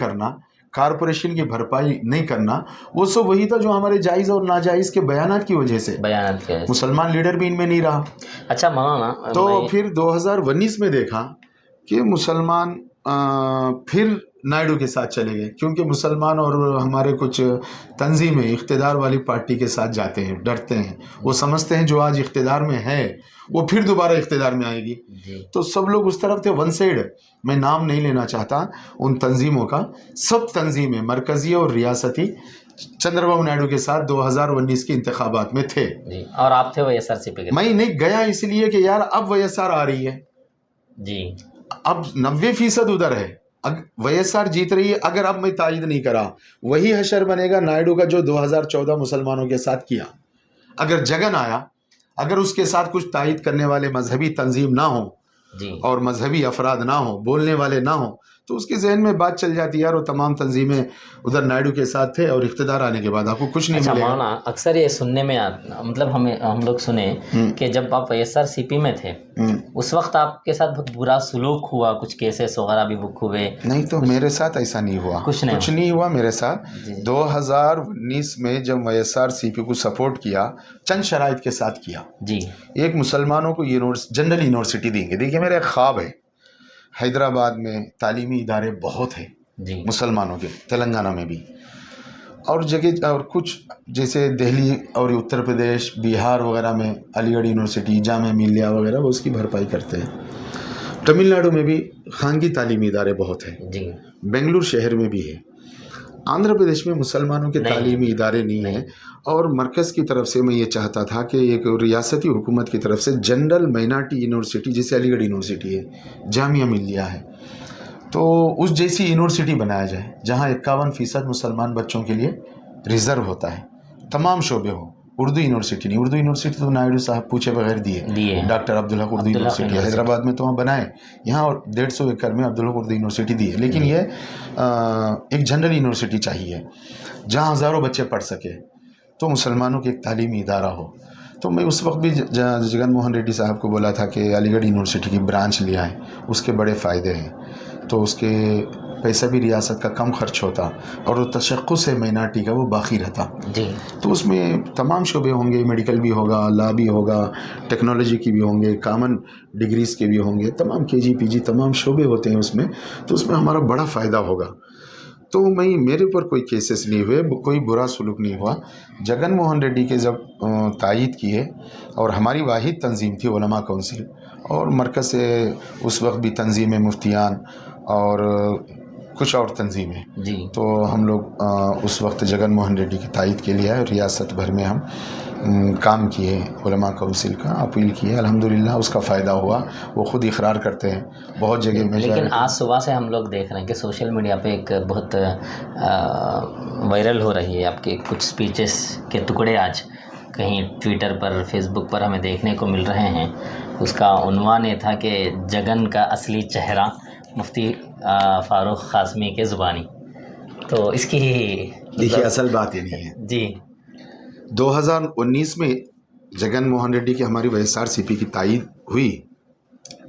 کرنا, کارپوریشن کی بھرپائی نہیں کرنا, وہ سب وہی تھا جو ہمارے جائز اور ناجائز کے بیانات کی وجہ سے, مسلمان لیڈر بھی ان میں نہیں رہا. اچھا مولانا, تو پھر 2019 میں دیکھا کہ مسلمان پھر نائیڈو کے ساتھ چلے گئے, کیونکہ مسلمان اور ہمارے کچھ تنظیمیں اقتدار والی پارٹی کے ساتھ جاتے ہیں, ڈرتے ہیں, وہ سمجھتے ہیں جو آج اقتدار میں ہے وہ پھر دوبارہ اقتدار میں آئے گی. تو سب لوگ اس طرف تھے, ون سائڈ. میں نام نہیں لینا چاہتا ان تنظیموں کا, سب تنظیمیں مرکزی اور ریاستی چندر بابو نائیڈو کے ساتھ 2019 کے انتخابات میں تھے. اور آپ تھے WSRCP پہ؟ میں نہیں گیا اس لیے کہ یار اب WSR آ رہی ہے جی, اب 90% ادھر ہے, WSR جیت رہی ہے. اگر اب میں تائید نہیں کرا وہی حشر بنے گا نائیڈو کا جو 2014 مسلمانوں کے ساتھ کیا. اگر جگن آیا, اگر اس کے ساتھ کچھ تائید کرنے والے مذہبی تنظیم نہ ہوں اور مذہبی افراد نہ ہوں, بولنے والے نہ ہوں, تو اس کے ذہن میں بات چل جاتی ہے یار وہ تمام تنظیمیں ادھر نائیڈو کے ساتھ تھے اور اقتدار آنے کے بعد آپ کو کچھ نہیں ملے گا. مولانا اکثر یہ سننے میں مطلب ہم لوگ سنیں کہ جب آپ WSRCP میں تھے اس وقت آپ کے ساتھ بہت برا سلوک ہوا, کچھ کیسز وغیرہ بھی بک ہوئے. نہیں تو میرے ساتھ ایسا نہیں ہوا, کچھ نہیں ہوا میرے ساتھ. 2019 میں جب WSRCP کو سپورٹ کیا, چند شرائط کے ساتھ کیا. جی, ایک مسلمانوں کو جنرل یونیورسٹی دیں گے. دیکھیے میرا ایک خواب ہے, حیدرآباد میں تعلیمی ادارے بہت ہیں مسلمانوں کے, تلنگانہ میں بھی, اور جگہ اور کچھ جیسے دہلی اور اتر پردیش بہار وغیرہ میں علی گڑھ یونیورسٹی, جامعہ ملیہ وغیرہ, وہ اس کی بھرپائی کرتے ہیں. تمل ناڈو میں بھی خانگی تعلیمی ادارے بہت ہیں, بنگلور شہر میں بھی ہے. آندھرا پردیش میں مسلمانوں کے تعلیمی ادارے نہیں ہیں, اور مرکز کی طرف سے میں یہ چاہتا تھا کہ ایک ریاستی حکومت کی طرف سے جنرل مائنارٹی یونیورسٹی جیسے علی گڑھ یونیورسٹی ہے, جامعہ ملیہ ہے, تو اس جیسی یونیورسٹی بنایا جائے جہاں 51% مسلمان بچوں کے لیے ریزرو ہوتا ہے, تمام شعبے ہوں. اردو یونیورسٹی نہیں, اردو یونیورسٹی تو نائیڈو صاحب پوچھے بغیر دیے. ڈاکٹر عبدالحق اردو یونیورسٹی حیدرآباد میں تو وہاں بنائے, یہاں 150 ایکڑ میں عبدالحق اردو یونیورسٹی دی ہے. لیکن یہ ایک جنرل یونیورسٹی چاہیے جہاں ہزاروں بچے پڑھ سکے, تو مسلمانوں کے ایک تعلیمی ادارہ ہو. تو میں اس وقت بھی جگن موہن ریڈی صاحب کو بولا تھا کہ علی گڑھ یونیورسٹی کی برانچ لیا ہے, اس کے بڑے فائدے ہیں. تو اس کے پیسہ بھی ریاست کا کم خرچ ہوتا, اور وہ تشخص ہے مائنارٹی کا وہ باقی رہتا. تو اس میں تمام شعبے ہوں گے, میڈیکل بھی ہوگا, لا بھی ہوگا, ٹیکنالوجی کی بھی ہوں گے, کامن ڈگریز کے بھی ہوں گے, تمام KG PG تمام شعبے ہوتے ہیں اس میں. تو اس میں ہمارا بڑا فائدہ ہوگا. تو میرے پر کوئی کیسز نہیں ہوئے, کوئی برا سلوک نہیں ہوا. جگن موہن ریڈی کے جب تائید کیے, اور ہماری واحد تنظیم تھی علماء کونسل, اور مرکز سے اس وقت بھی تنظیمیں مفتیان اور کچھ اور تنظیمیں, تو ہم لوگ اس وقت جگن موہن ریڈی کی تائید کے لیے ریاست بھر میں ہم کام کیے, علماء کونسل کا اپیل کیے. الحمدللہ اس کا فائدہ ہوا, وہ خود اقرار کرتے ہیں بہت جگہ میں. لیکن آج صبح سے ہم لوگ دیکھ رہے ہیں کہ سوشل میڈیا پہ ایک بہت وائرل ہو رہی ہے آپ کے کچھ سپیچز کے ٹکڑے, آج کہیں ٹویٹر پر, فیس بک پر ہمیں دیکھنے کو مل رہے ہیں. اس کا عنوان یہ تھا کہ جگن کا اصلی چہرہ مفتی فاروق قاسمی کے زبانی. تو اس کی دیکھیے اصل بات یہ نہیں ہے. جی, 2019 میں جگن موہن ریڈی کی ہماری WSRCP کی تائید ہوئی.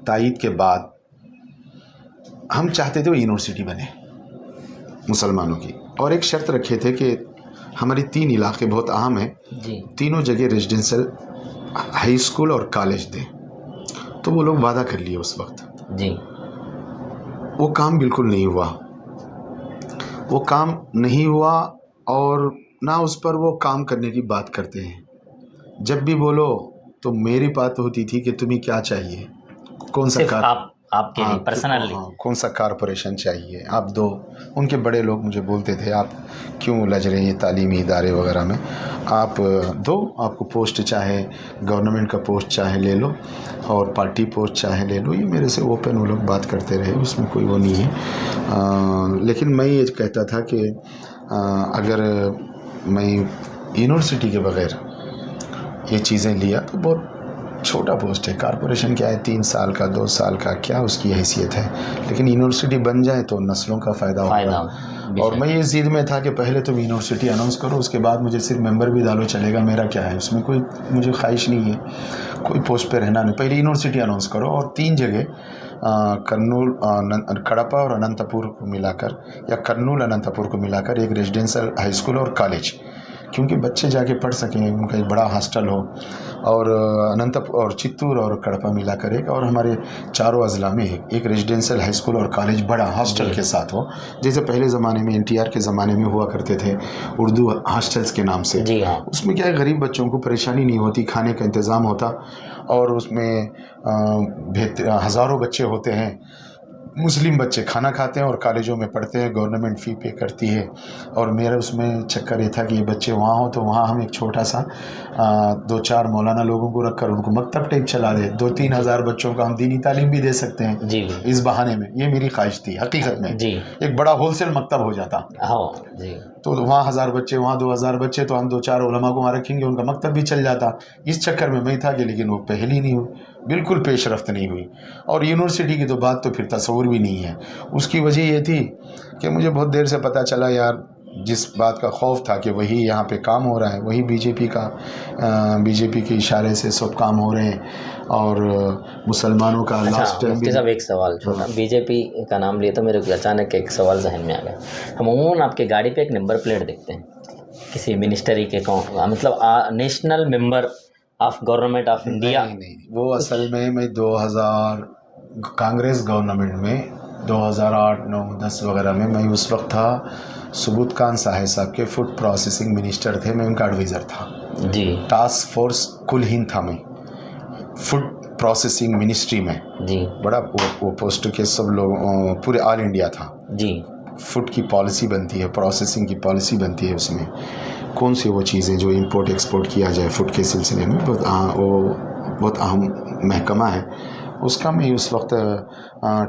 تائید کے بعد ہم چاہتے تھے وہ یونیورسٹی بنے مسلمانوں کی, اور ایک شرط رکھے تھے کہ ہماری 3 علاقے بہت اہم ہیں, تینوں جگہ ریزیڈنشل ہائی اسکول اور کالج دیں. تو وہ لوگ وعدہ کر لیے اس وقت. وہ کام بالکل نہیں ہوا, وہ کام نہیں ہوا, اور نہ اس پر وہ کام کرنے کی بات کرتے ہیں. جب بھی بولو تو میری بات ہوتی تھی کہ تمہیں کیا چاہیے, کون سا آپ کے لیے پرسنلی کون سا کارپوریشن چاہیے آپ دو. ان کے بڑے لوگ مجھے بولتے تھے آپ کیوں لج رہے ہیں تعلیمی ادارے وغیرہ میں, آپ دو, آپ کو پوسٹ چاہے گورنمنٹ کا پوسٹ چاہے لے لو, اور پارٹی پوسٹ چاہے لے لو. یہ میرے سے اوپن وہ لوگ بات کرتے رہے, اس میں کوئی وہ نہیں ہے. لیکن میں یہ کہتا تھا کہ اگر میں یونیورسٹی کے بغیر یہ چیزیں لیا تو بہت چھوٹا پوسٹ ہے. کارپوریشن کیا ہے, 3 سال کا 2 سال کا, کیا اس کی حیثیت ہے. لیکن یونیورسٹی بن جائے تو نسلوں کا فائدہ ہوگا. اور میں یہ ضد میں تھا کہ پہلے تم یونیورسٹی اناؤنس کرو, اس کے بعد مجھے صرف ممبر بھی ڈالو, چلے گا, میرا کیا ہے اس میں, کوئی مجھے خواہش نہیں ہے کوئی پوسٹ پہ رہنا نہیں. پہلے یونیورسٹی اناؤنس کرو, اور 3 جگہ कर्नूल कड़पा और अनंतपुर को मिलाकर, या कर्नूल अनंतपुर को मिलाकर एक रेजिडेंशियल हाई स्कूल और कॉलेज, क्योंकि बच्चे जाके पढ़ सकें, उनका एक बड़ा हॉस्टल हो, और अनंतपुर और चित्तूर और कड़पा मिलाकर एक, और हमारे चारों अजला में एक रेजिडेंशियल हाई स्कूल और कॉलेज बड़ा हॉस्टल के साथ हो, जैसे पहले ज़माने में NTR के ज़माने में हुआ करते थे उर्दू हॉस्टल्स के नाम से। जी हाँ। उसमें क्या है, गरीब बच्चों को परेशानी नहीं होती, खाने का इंतज़ाम होता, और उसमें हज़ारों बच्चे होते हैं, मुस्लिम बच्चे खाना खाते हैं और कॉलेजों में पढ़ते हैं, गवर्नमेंट फ़ी पे करती है। और मेरा उसमें चक्कर ये था कि ये बच्चे वहाँ हो तो वहाँ हम एक छोटा सा 2-4 मौलाना लोगों को रखकर उनको मकतब टाइप चला दे, 2-3 हज़ार बच्चों को हम दीनी तालीम भी दे सकते हैं जी इस बहाने में। ये मेरी ख्वाहिश थी हकीकत में। जी। एक बड़ा होलसेल मकतब हो जाता। हाँ जी। तो वहाँ 1000 बच्चे, वहाँ 2000 बच्चे, तो हम 2-4 उलमा को वहाँ रखेंगे, उनका मकतब भी चल जाता। इस चक्कर में मैं था कि, लेकिन वो पहल ही नहीं हुई, बिल्कुल पेशरफ्त नहीं हुई। और यूनिवर्सिटी की तो बात तो फिर तस्वुर भी नहीं है। उसकी वजह ये थी कि मुझे बहुत देर से पता चला यार, जिस बात का खौफ था कि वही यहाँ पे काम हो रहा है, वही बीजेपी के इशारे से सब काम हो रहे हैं, और मुसलमानों का लास्ट टाइम मुफ्ती साहब एक सवाल छोटा, बीजेपी का नाम लिए तो मेरे को अचानक एक सवाल जहन में आ गया। हम अमूमन आपके गाड़ी पे एक नंबर प्लेट देखते हैं किसी मिनिस्ट्री के, मतलब national member of government of India. नहीं, वो असल में मैं 2000 कांग्रेस गवर्नमेंट में 2008, 9, 10 वगैरह में, मैं उस वक्त था सुबुत खान साहब के फूड प्रोसेसिंग मिनिस्टर थे, मैं उनका एडवाइज़र था जी। टास्क फोर्स कुल हिंद था मैं फूड प्रोसेसिंग मिनिस्ट्री में जी। बड़ा वो पोस्ट के सब लोग पूरे ऑल इंडिया था जी। फूड की पॉलिसी बनती है, प्रोसेसिंग की पॉलिसी बनती है, उसमें कौन सी वो चीज़ें जो इंपोर्ट एक्सपोर्ट किया जाए फूड के सिलसिले में, वो बहुत अहम महकमा है उसका। मैं उस वक्त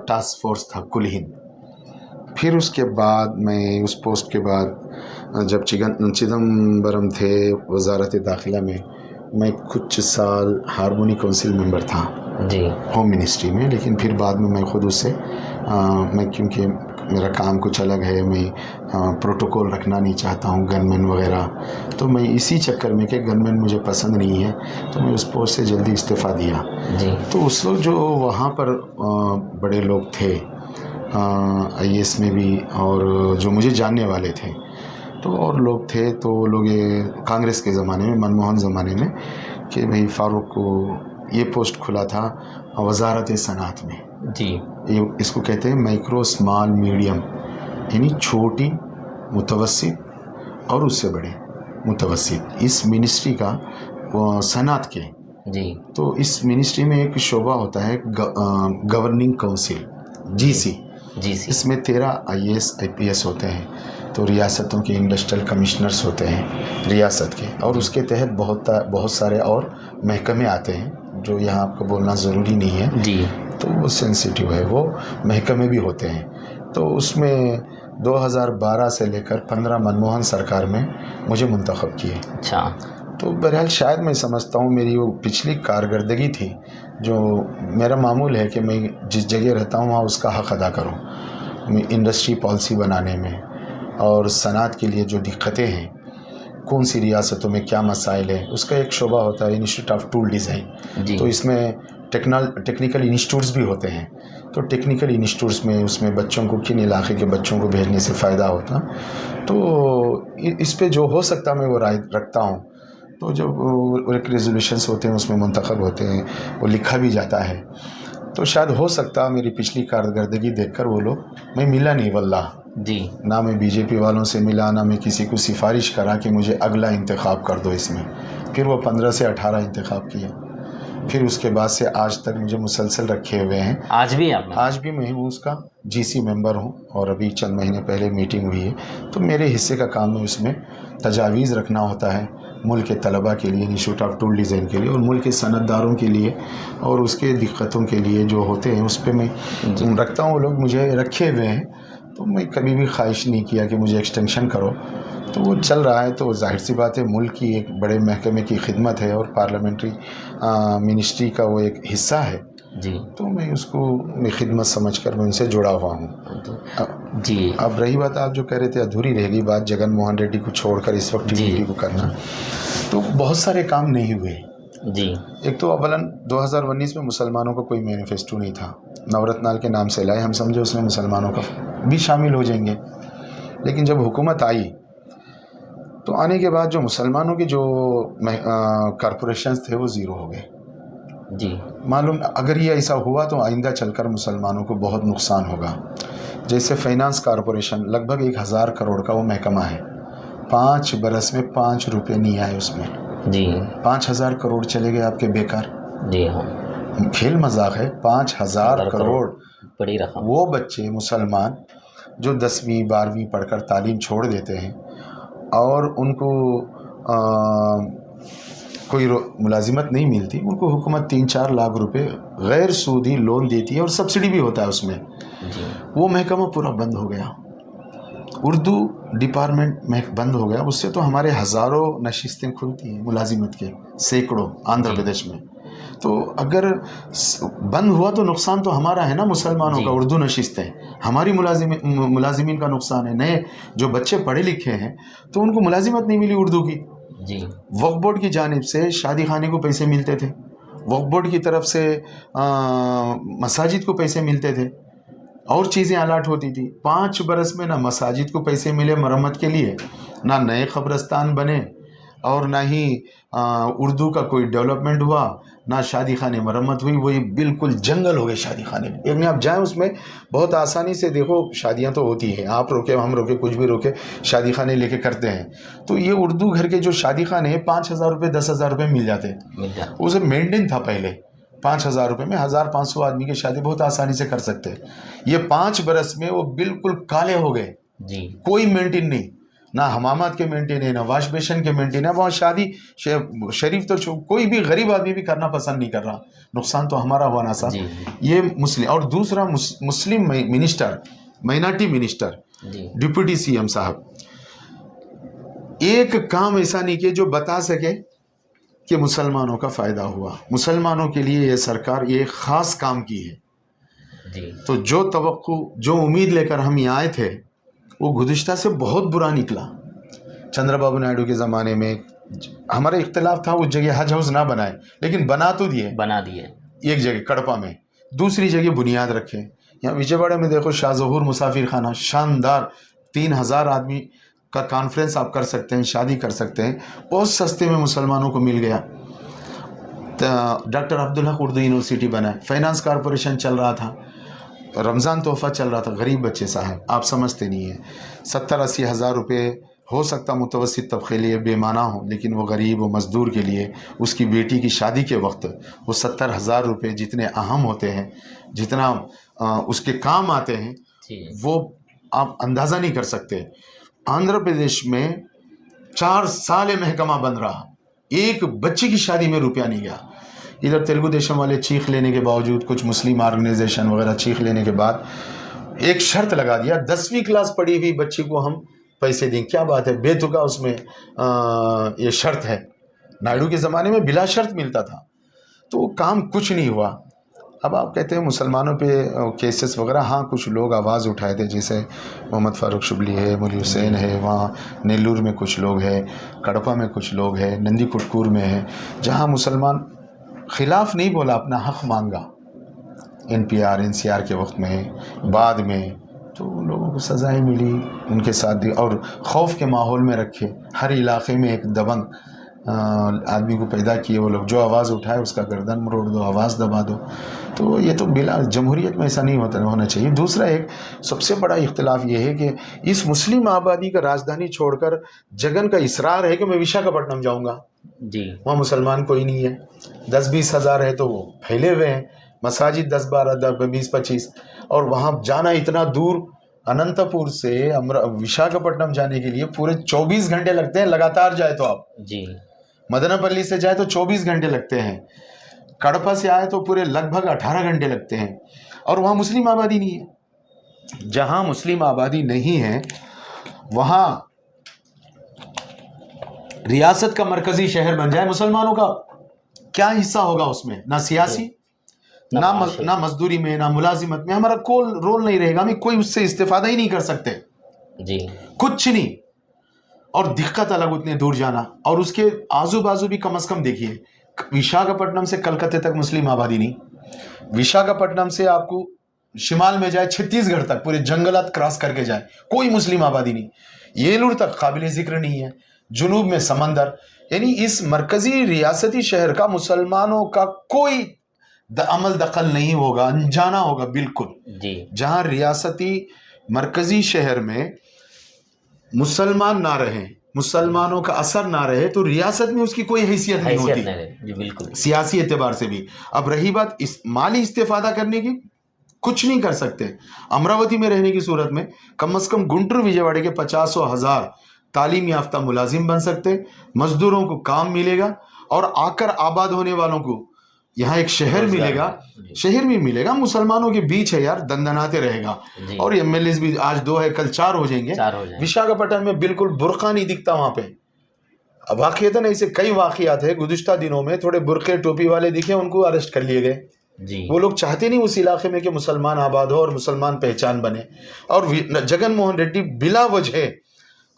टास्क फोर्स था कुल हिंद। फिर उसके बाद मैं उस पोस्ट के बाद जब चिदम्बरम थे वजारत दाखिला में, मैं कुछ साल हारमोनी काउंसिल मेंबर था जी, होम मिनिस्ट्री में। लेकिन फिर बाद में मैं ख़ुद उससे मैं, क्योंकि मेरा काम कुछ अलग है, मैं प्रोटोकॉल रखना नहीं चाहता हूँ, गनमैन वगैरह, तो मैं इसी चक्कर में कि गनमैन मुझे पसंद नहीं है, तो मैं उस पोस्ट से जल्दी इस्तीफ़ा दिया जी। तो उस वक्त जो वहाँ पर बड़े लोग थे IAS में भी, और जो मुझे जानने वाले थे, तो और लोग थे, तो वो लोग ये कांग्रेस के ज़माने में, मनमोहन ज़माने में, कि भाई फ़ारूक को ये पोस्ट खुला था वजारत सनात में जी। ये इसको कहते हैं माइक्रो स्मॉल मीडियम, यानी छोटी, मुतवस्सित और उससे बड़े मुतवस्सित, इस मिनिस्ट्री का सनात के जी। तो इस मिनिस्ट्री में एक शोबा होता है गवर्निंग काउंसिल GC। इसमें 13 IAS IPS होते हैं, तो रियासतों के इंडस्ट्रियल कमिश्नर्स होते हैं रियासत के, और उसके तहत बहुत सारे और महकमे आते हैं जो यहाँ आपको बोलना ज़रूरी नहीं है जी, तो वो सेंसिटिव है, वो महकमे भी होते हैं। तो उसमें 2012 से लेकर 15 मनमोहन सरकार में मुझे मुंतखब किए। अच्छा। तो बहरहाल शायद मैं समझता हूँ मेरी वो पिछली कारकर्दगी थी, जो मेरा मामूल है कि मैं जिस जगह रहता हूँ वहाँ उसका हक़ अदा करूँ। मैं इंडस्ट्री पॉलिसी बनाने में और सनात के लिए जो दिक्कतें हैं, कौन सी रियासतों में क्या मसाइल है, उसका एक शोबा होता है इंस्टीट्यूट ऑफ टूल डिज़ाइन। तो इसमें टेक्निकल इंस्टीट्यूट्स भी होते हैं, तो टेक्निकल इंस्टीट्यूट्स में उसमें बच्चों को, किन इलाके के बच्चों को भेजने से फ़ायदा होता, तो इस पे जो हो सकता मैं वो राय रखता हूँ। तो जब एक रेजोल्यूशंस होते हैं उसमें मुंतखब होते हैं, वो लिखा भी जाता है, तो शायद हो सकता मेरी पिछली कारकर्दगी देखकर वो लोग, मैं मिला नहीं वल्लाह जी, ना मैं बीजेपी वालों से मिला, ना मैं किसी को सिफारिश करा कि मुझे अगला इंतखाब कर दो इसमें। फिर वो 15 से 18 इंतखाब किया, फिर उसके बाद से आज तक मुझे मुसलसल रखे हुए हैं। आज भी मैं हूँ उसका GC मेंबर हूँ, और अभी चंद महीने पहले मीटिंग हुई है, तो मेरे हिस्से का काम में उसमें तजावीज़ रखना होता है मुल्क के तलबा के लिए, इंस्टीट्यूट ऑफ टूल डिज़ाइन के लिए, और मुल्क के सनतदारों के लिए, और उसके दिक्कतों के लिए जो होते हैं उस पर मैं रखता हूँ। वो लोग मुझे रखे हुए हैं, तो मैं कभी भी ख्वाहिश नहीं किया कि मुझे एक्सटेंशन करो, तो वो चल रहा है। तो जाहिर सी बात है, मुल्क की एक बड़े महकमे की खिदमत है और पार्लियामेंट्री मिनिस्ट्री का वो एक हिस्सा है जी, तो मैं उसको मैं खिदमत समझकर मैं उनसे जुड़ा हुआ हूँ जी। अब रही बात, आप जो कह रहे थे अधूरी रह गई बात जगन मोहन रेड्डी को छोड़कर इस वक्त TDP को करना, तो बहुत सारे काम नहीं हुए جی ایک تو اولاً 2019 میں مسلمانوں کا کوئی مینیفیسٹو نہیں تھا، نورتنال کے نام سے لائے، ہم سمجھے اس میں مسلمانوں کا بھی شامل ہو جائیں گے، لیکن جب حکومت آئی تو آنے کے بعد جو مسلمانوں کے جو کارپوریشنز تھے وہ زیرو ہو گئے. جی معلوم اگر یہ ایسا ہوا تو آئندہ چل کر مسلمانوں کو بہت نقصان ہوگا. جیسے فائنانس کارپوریشن لگ بھگ 1000 کروڑ کا وہ محکمہ ہے، 5 برس میں 5 روپے نہیں آئے اس میں. جی 5000 کروڑ چلے گئے آپ کے بیکار. جی ہاں کھیل مذاق ہے. 5000 کروڑ. بڑی رقم. وہ بچے مسلمان جو 10ویں 12ویں پڑھ کر تعلیم چھوڑ دیتے ہیں اور ان کو کوئی ملازمت نہیں ملتی، ان کو حکومت 3-4 لاکھ روپے غیر سودی لون دیتی ہے اور سبسڈی بھی ہوتا ہے اس میں. جی وہ محکمہ پورا بند ہو گیا. اردو ڈپارٹمنٹ بند ہو گیا. اس سے تو ہمارے ہزاروں نشستیں کھلتی ہیں ملازمت کے، سینکڑوں آندھرا پردیش میں. تو اگر بند ہوا تو نقصان تو ہمارا ہے نا مسلمانوں کا. اردو نشستیں ہماری ملازمین کا نقصان ہے. نئے جو بچے پڑھے لکھے ہیں تو ان کو ملازمت نہیں ملی اردو کی. جی وقف بورڈ کی جانب سے شادی خانے کو پیسے ملتے تھے، وقف بورڈ کی طرف سے مساجد کو پیسے ملتے تھے اور چیزیں الاٹ ہوتی تھی. 5 برس میں نہ مساجد کو پیسے ملے مرمت کے لیے، نہ نئے قبرستان بنے، اور نہ ہی اردو کا کوئی ڈیولپمنٹ ہوا، نہ شادی خانے مرمت ہوئی. وہی بالکل جنگل ہو گئے شادی خانے. ایک میں آپ جائیں اس میں بہت آسانی سے دیکھو شادیاں تو ہوتی ہیں، آپ روکے ہم روکے کچھ بھی روکے شادی خانے لے کے کرتے ہیں. تو یہ اردو گھر کے جو شادی خانے ہیں 5000 روپے 10,000 روپے مل جاتے. اسے مینٹین تھا پہلے. 5000 روپے میں 1500 آدمی کی شادی بہت آسانی سے کر سکتے. یہ 5 برس میں وہ بالکل کالے ہو گئے. جی کوئی مینٹین نہیں، نہ حمامات کے مینٹین ہے، نہ واش بیشن کے مینٹین ہے. وہاں شادی شریف تو کوئی بھی غریب آدمی بھی کرنا پسند نہیں کر رہا. نقصان تو ہمارا ہوا نا صاحب. یہ مسلم. اور دوسرا مسلم minister, minority minister, deputy C M صاحب ایک کام ایسا نہیں کیا جو بتا سکے کہ مسلمانوں کا فائدہ ہوا. مسلمانوں کے لیے یہ سرکار یہ خاص کام کی ہے. تو جو توقع جو امید لے کر ہم یہاں آئے تھے وہ گزشتہ سے بہت برا نکلا. چندر بابو نائیڈو کے زمانے میں ہمارا اختلاف تھا اس جگہ حج ہاؤس نہ بنائے، لیکن بنا دیے. ایک جگہ کڑپا میں، دوسری جگہ بنیاد رکھے. یہاں وجے واڑہ میں دیکھو شاہ ظہور مسافر خانہ شاندار، 3000 آدمی کا کانفرنس آپ کر سکتے ہیں، شادی کر سکتے ہیں، بہت سستے میں مسلمانوں کو مل گیا. ڈاکٹر عبدالحق اردو یونیورسٹی بنا ہے. فائنانس کارپوریشن چل رہا تھا، رمضان تحفہ چل رہا تھا. غریب بچے صاحب آپ سمجھتے نہیں ہیں، 70-80 ہزار روپے ہو سکتا متوسط طبقے لیے بے معنی ہو، لیکن وہ غریب و مزدور کے لیے اس کی بیٹی کی شادی کے وقت وہ 70,000 روپے جتنے اہم ہوتے ہیں، جتنا اس کے کام آتے ہیں، وہ آپ اندازہ نہیں کر سکتے. آندھرا پردیش میں 4 سال محکمہ بن رہا، ایک بچی کی شادی میں روپیہ نہیں گیا. ادھر تیلگو دیشم والے چیخ لینے کے باوجود، کچھ مسلم آرگنائزیشن وغیرہ چیخ لینے کے بعد ایک شرط لگا دیا، 10ویں کلاس پڑھی ہوئی بچی کو ہم پیسے دیں. کیا بات ہے، بے تکا اس میں یہ شرط ہے. نائیڈو کے زمانے میں بلا شرط ملتا تھا. تو کام کچھ نہیں ہوا. اب آپ کہتے ہیں مسلمانوں پہ کیسز وغیرہ، ہاں کچھ لوگ آواز اٹھائے تھے، جیسے محمد فاروق شبلی ہے، مولی حسین ہے، وہاں نیلور میں کچھ لوگ ہیں، کڑپا میں کچھ لوگ ہیں، نندی کٹکور میں ہے، جہاں مسلمان خلاف نہیں بولا، اپنا حق مانگا. NPR NCR کے وقت میں بعد میں تو ان لوگوں کو سزائیں ملی، ان کے ساتھ دی اور خوف کے ماحول میں رکھے. ہر علاقے میں ایک دبنگ آدمی کو پیدا کیے. وہ لوگ جو آواز اٹھائے اس کا گردن مروڑ دو، آواز دبا دو. تو یہ تو بلا جمہوریت میں ایسا نہیں ہونا چاہیے. دوسرا ایک سب سے بڑا اختلاف یہ ہے کہ اس مسلم آبادی کا راجدھانی چھوڑ کر جگن کا اصرار ہے کہ میں وشاکھاپٹنم جاؤں گا. وہاں مسلمان کوئی نہیں ہے. 10-20 ہزار ہے تو وہ پھیلے ہوئے ہیں. مساجد 10-12-20-25، اور وہاں جانا اتنا دور. اننت پور سے وشاکھاپٹنم جانے کے لیے پورے 24 گھنٹے لگتے ہیں لگاتار جائے تو. آپ مدنہ پلی سے جائے تو 24 گھنٹے لگتے ہیں، کڑپا سے آئے تو پورے لگ بھگ 18 گھنٹے لگتے ہیں. اور وہاں مسلم آبادی نہیں ہے. جہاں مسلم آبادی نہیں ہے وہاں ریاست کا مرکزی شہر بن جائے، مسلمانوں کا کیا حصہ ہوگا اس میں؟ نہ سیاسی، نہ مزدوری میں، نہ ملازمت میں. ہمارا کوئی رول نہیں رہے گا، ہمیں کوئی اس سے استفادہ ہی نہیں کر سکتے. کچھ نہیں. اور دقت الگ اتنے دور جانا، اور اس کے آزو بازو بھی کم از کم دیکھیے विशाखापट्टनम से कलकत्ते तक मुस्लिम आबादी नहीं, विशाखापट्टनम से आपको शिमाल में जाए छत्तीसगढ़ तक पूरे जंगलात क्रॉस करके जाए, कोई मुस्लिम आबादी नहीं। येलूर तक काबिल जिक्र नहीं है, जुनूब में समंदर। यानी इस मरकजी रियासती शहर का मुसलमानों का कोई अमल दखल नहीं होगा, अनजाना होगा बिल्कुल जी। जहां रियासती मरकजी शहर में मुसलमान ना रहे, मुसलमानों का असर ना रहे, तो रियासत में उसकी कोई हैसियत नहीं होती जी, बिल्कुल सियासी एतबार से भी। अब रही बात इस माली इस्तेफादा करने की, कुछ नहीं कर सकते। अमरावती में रहने की सूरत में कम से कम गुंटूर विजयवाड़े के 50,000 तालीम याफ्ता मुलाजिम बन सकते, मजदूरों को काम मिलेगा और आकर आबाद होने वालों को यहाँ एक शहर मिलेगा, शहर भी मिलेगा, मुसलमानों के बीच है यार, दंदनाते रहेगा। और एमएलएस भी आज 2 है, कल 4 हो जाएंगे। विशाखापट्टनम में बिल्कुल बुर्का नहीं दिखता वहां पे। अब वाकईतन ऐसे कई वाकयात है, गुज़िश्ता दिनों में थोड़े बुरके टोपी वाले दिखे, उनको अरेस्ट कर लिए गए जी। वो लोग चाहते नहीं उस इलाके में कि मुसलमान आबाद हो और मुसलमान पहचान बने। और जगन मोहन रेड्डी बिला वजह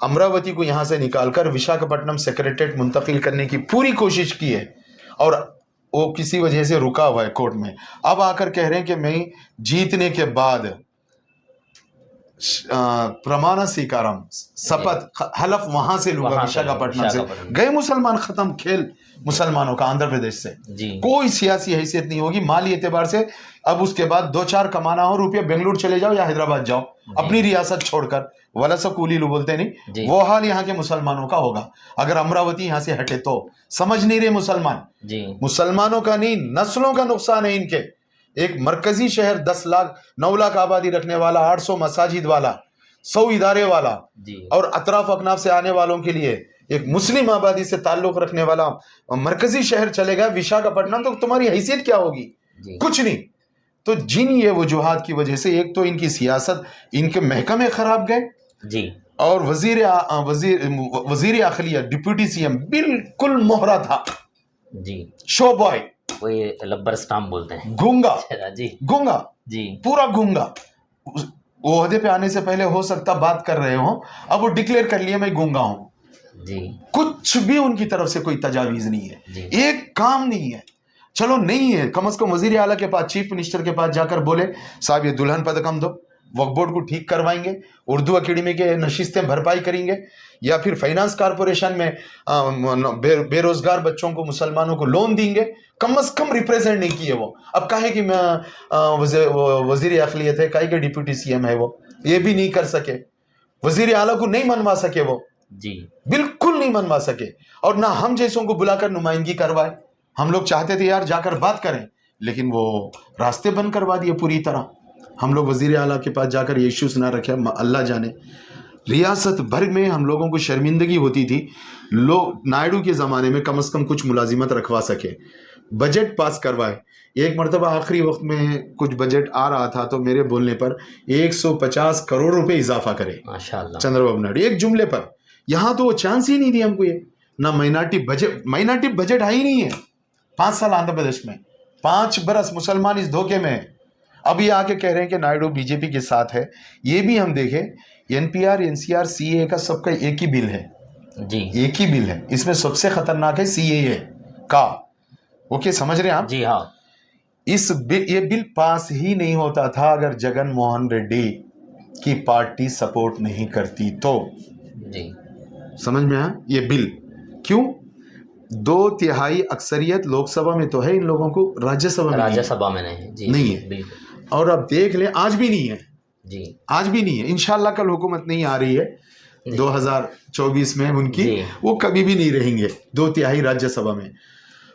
अमरावती को यहाँ से निकालकर विशाखापट्टनम सेक्रेटरीट मुंतकिल करने की पूरी कोशिश की है और वो किसी वजह से रुका हुआ है कोर्ट में। अब आकर कह रहे हैं कि मैं जीतने के बाद प्रमाण स्वीकारम, शपथ हलफ वहां से लूंगा, विशाखापट्टनम से। गए मुसलमान, खत्म खेल मुसलमानों का आंध्र प्रदेश से जी। कोई सियासी हैसियत नहीं होगी माली एतबार से। अब उसके बाद 2-4 कमाना हो रुपये, बेंगलुरु चले जाओ या हैदराबाद जाओ, अपनी रियासत छोड़कर, वलसा कूलीलू बोलते नहीं, वो हाल यहाँ के मुसलमानों का होगा अगर अमरावती यहाँ से हटे तो। समझ नहीं रहे मुसलमान जी। मुसलमानों का नहीं, नस्लों का नुकसान है इनके। एक मरकजी शहर 9 लाख आबादी रखने वाला, 800 मसाजिद वाला, 100 इदारे वाला और अतराफ अकनाफ से आने वालों के लिए एक मुस्लिम आबादी से ताल्लुक रखने वाला मरकजी शहर चलेगा विशाखापट्टनम, तो तुम्हारी हैसियत क्या होगी? कुछ नहीं। तो जिन ये वजूहात की वजह से, एक तो इनकी सियासत, इनके महकमे खराब गए जी, और वजीर अखिलियत डिप्यूटी सीएम बिल्कुल मोहरा था जी, शो बॉय, वो ये लब्बर स्टाम्प बोलते हैं, गूंगा जी, गूंगा जी, पूरा गूंगा। वो ओहदे पे आने से पहले हो सकता बात कर रहे हो, अब वो डिक्लेयर कर लिया मैं गूंगा हूं जी। कुछ भी उनकी तरफ से कोई तजावीज नहीं है, एक काम नहीं है। चलो नहीं है, कम से कम वजीर आला के पास, चीफ मिनिस्टर के पास जाकर बोले साहब ये दुल्हन पदकम दो, वक्फ बोर्ड को ठीक करवाएंगे, उर्दू अकेडमी के नशिस्तें भरपाई करेंगे, या फिर फाइनेंस कारपोरेशन में बेरोजगार बच्चों को, मुसलमानों को लोन देंगे। कम से कम रिप्रेजेंट नहीं किए वो। अब काहे कि वजीर अखिलियत है, काहे के डिप्यूटी सीएम है वो, ये भी नहीं कर सके। वजीर आला को नहीं मनवा सके वो जी, बिल्कुल नहीं मनवा सके। और ना हम जैसों को बुलाकर नुमाइंदगी करवाए। हम लोग चाहते थे यार जाकर बात करें, लेकिन वो रास्ते बंद करवा दिए पूरी तरह। हम लोग वजीर आला के पास जाकर ये इश्यूज ना रखे, अल्लाह जाने। रियासत भर में हम लोगों को शर्मिंदगी होती थी। लोग नायडू के ज़माने में कम से कम कुछ मुलाजिमत रखवा सके, बजट पास करवाए। एक मरतबा आखिरी वक्त में कुछ बजट आ रहा था तो मेरे बोलने पर 150 करोड़ रुपए इजाफा करे माशाअल्लाह चंद्रबाबू नायडू, एक जुमले पर। यहाँ तो वो चांस ही नहीं दी हमको। ये ना माइनॉरिटी बजट है ही नहीं है। 5 साल आंध्र प्रदेश में, 5 बरस मुसलमान इस धोखे में है। अब ये आके कह रहे हैं कि नायडू बीजेपी के साथ है। ये भी हम देखें, एनपीआर, एनसीआर, सीएए का सबका एक ही बिल है जी, एक ही बिल है। इसमें सबसे खतरनाक है सीएए का। ओके, समझ रहे हैं आप जी? हाँ। ये बिल पास ही नहीं होता था अगर जगन मोहन रेड्डी की पार्टी सपोर्ट नहीं करती तो जी। समझ में आया? ये बिल क्यों? 2/3 अक्सरियत लोकसभा में तो है इन लोगों को, राज्यसभा में नहीं जी, नहीं है। और अब देख लें, आज भी नहीं है जी, आज भी नहीं है। इंशाल्लाह कल हुकूमत नहीं आ रही है 2024 में उनकी, वो कभी भी नहीं रहेंगे 2/3 राज्यसभा में।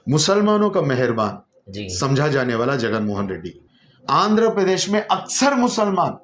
मुसलमानों का मेहरबान समझा जाने वाला जगन मोहन रेड्डी, आंध्र प्रदेश में अक्सर मुसलमान